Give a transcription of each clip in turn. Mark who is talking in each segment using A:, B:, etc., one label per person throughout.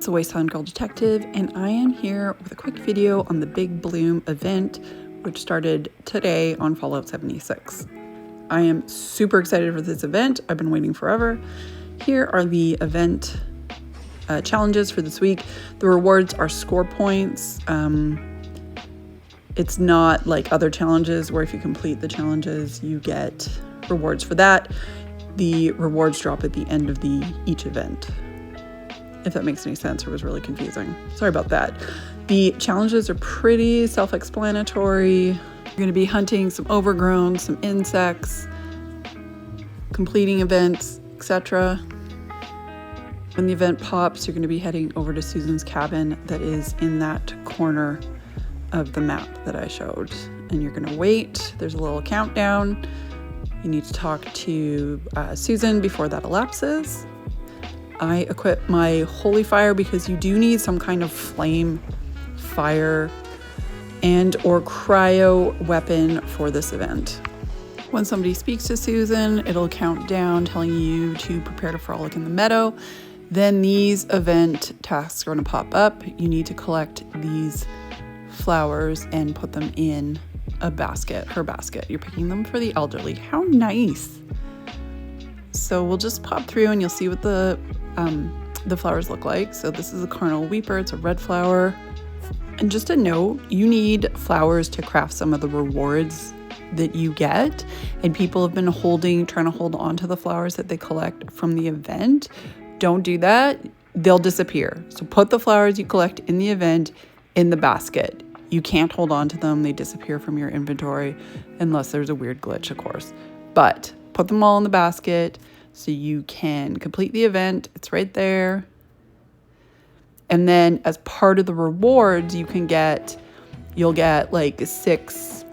A: It's the Wasteland Girl Detective, and I am here with a quick video on the Big Bloom event, which started today on Fallout 76. I am super excited for this event. I've been waiting forever. Here are the event challenges for this week. The rewards are score points. It's not like other challenges where if you complete the challenges, you get rewards for that. The rewards drop at the end of each event. If that makes any sense or was really confusing. Sorry about that. The challenges are pretty self-explanatory. You're going to be hunting some overgrown, some insects, completing events, etc. When the event pops, you're going to be heading over to Susan's cabin that is in that corner of the map that I showed. And you're going to wait. There's a little countdown. You need to talk to Susan before that elapses. I equip my Holy Fire because you do need some kind of flame, fire, and or cryo weapon for this event. When somebody speaks to Susan, it'll count down telling you to prepare to frolic in the meadow. Then these event tasks are going to pop up. You need to collect these flowers and put them in a basket, her basket. You're picking them for the elderly. How nice. So we'll just pop through and you'll see what the flowers look like. So this is a Carnal Weeper. It's a red flower. And just a note, you need flowers to craft some of the rewards that you get. And people have been trying to hold on to the flowers that they collect from the event. Don't do that. They'll disappear. So put the flowers you collect in the event in the basket. You can't hold on to them. They disappear from your inventory unless there's a weird glitch, of course. But put them all in the basket so you can complete the event. It's right there. And then as part of the rewards, you'll get like 6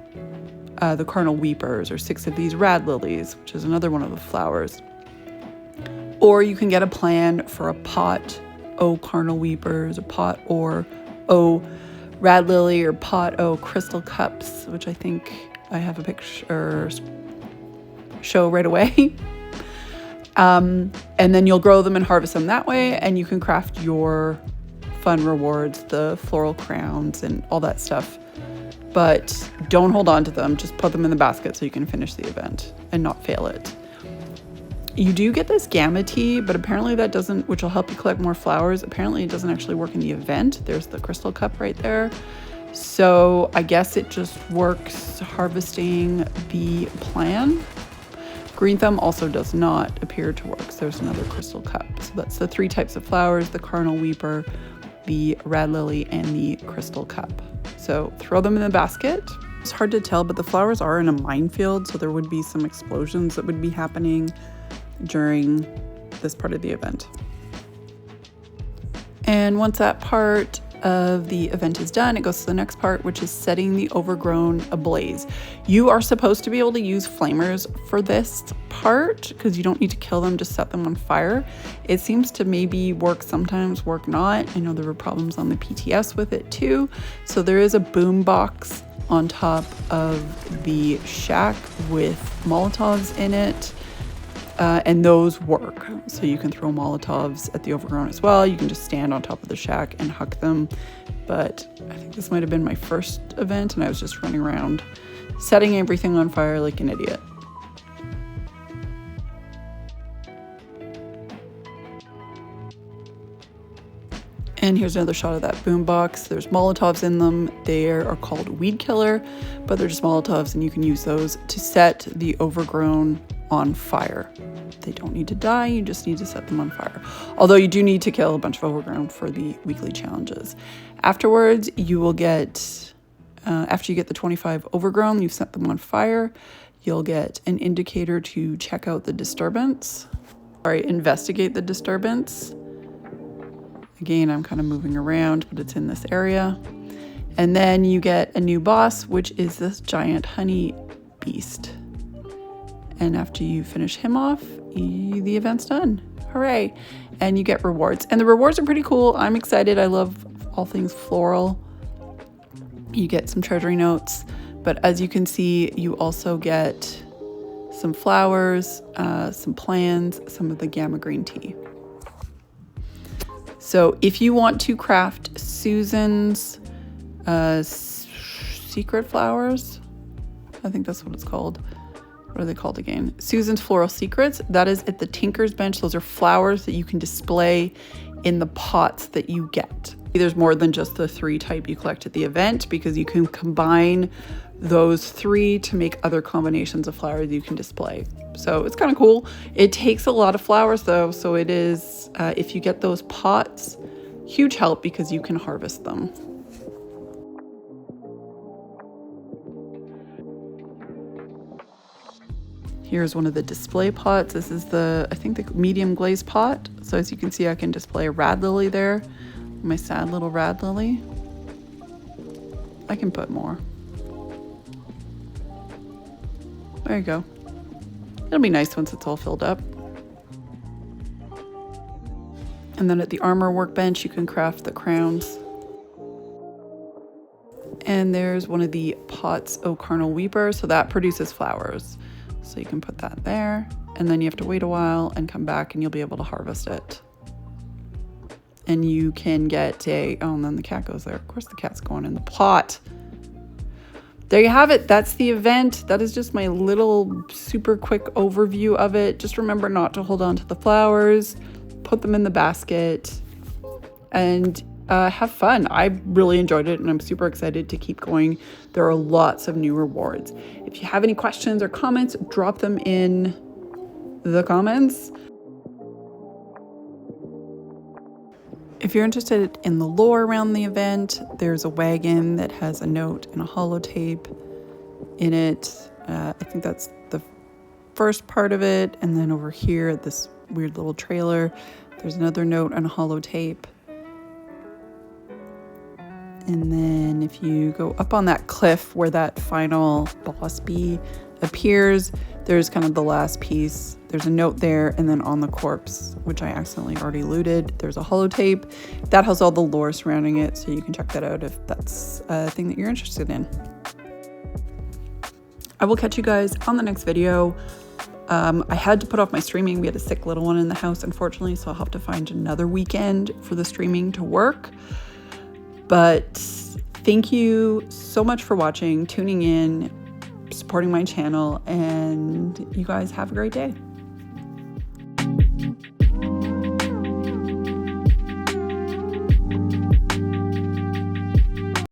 A: the Carnal Weepers or 6 of these Rad Lilies, which is another one of the flowers. Or you can get a plan for a pot O Carnal Weepers, a pot or O Rad Lily, or pot O Crystal Cups, which I think I have a picture show right away. And then you'll grow them and harvest them that way, and you can craft your fun rewards, the floral crowns and all that stuff. But don't hold on to them. Just put them in the basket so you can finish the event and not fail it. You do get this Gamma Tea, but apparently that doesn't, which will help you collect more flowers. Apparently it doesn't actually work in the event. There's the Crystal Cup right there. So I guess it just works harvesting the plan. Green Thumb also does not appear to work. So there's another Crystal Cup. So that's the 3 types of flowers: the Carnal Weeper, the Rad Lily, and the Crystal Cup. So throw them in the basket. It's hard to tell, but the flowers are in a minefield, so there would be some explosions that would be happening during this part of the event. And once that part of the event is done, it goes to the next part, which is setting the overgrown ablaze. You are supposed to be able to use flamers for this part because you don't need to kill them, just set them on fire. It seems to maybe work sometimes, work not. I know there were problems on the PTS with it too. So there is a boom box on top of the shack with Molotovs in it. And those work. So you can throw Molotovs at the overgrown as well. You can just stand on top of the shack and huck them. But I think this might have been my first event and I was just running around setting everything on fire like an idiot. And here's another shot of that boombox. There's Molotovs in them. They are called Weed Killer, but they're just Molotovs and you can use those to set the overgrown on fire. They don't need to die, you just need to set them on fire. Although you do need to kill a bunch of overgrown for the weekly challenges. Afterwards, you will get, after you get the 25 overgrown, you've set them on fire, you'll get an indicator to check out the disturbance. Investigate the disturbance. Again, I'm kind of moving around, but it's in this area. And then you get a new boss, which is this giant honey beast. And after you finish him off, the event's done. Hooray. And you get rewards. And the rewards are pretty cool. I'm excited. I love all things floral. You get some treasury notes. But as you can see, you also get some flowers, some plants, some of the Gamma Green Tea. So if you want to craft Susan's secret flowers, I think that's what it's called. What are they called again? Susan's Floral Secrets. That is at the Tinker's Bench. Those are flowers that you can display in the pots that you get. There's more than just the 3 type you collect at the event, because you can combine those 3 to make other combinations of flowers you can display. So it's kind of cool. It takes a lot of flowers though, so it is, if you get those pots, huge help because you can harvest them. Here's one of the display pots. This is I think the medium glaze pot. So as you can see, I can display a rad lily there. My sad little rad lily. I can put more. There you go. It'll be nice once it's all filled up. And then at the armor workbench, you can craft the crowns. And there's one of the pots, O Carnal Weeper. So that produces flowers. So you can put that there, and then you have to wait a while and come back and you'll be able to harvest it. And you can get and then the cat goes there. Of course the cat's going in the pot. There you have it. That's the event. That is just my little super quick overview of it. Just remember not to hold on to the flowers, put them in the basket, and have fun. I really enjoyed it and I'm super excited to keep going. There are lots of new rewards. If you have any questions or comments, drop them in the comments. If you're interested in the lore around the event, there's a wagon that has a note and a holotape in it. I think that's the first part of it. And then over here, this weird little trailer, there's another note and a holotape. And then if you go up on that cliff where that final boss bee appears, there's kind of the last piece. There's a note there, and then on the corpse, which I accidentally already looted, there's a holotape. That has all the lore surrounding it, so you can check that out if that's a thing that you're interested in. I will catch you guys on the next video. I had to put off my streaming. We had a sick little one in the house, unfortunately, so I'll have to find another weekend for the streaming to work. But thank you so much for watching, tuning in, supporting my channel, and you guys have a great day.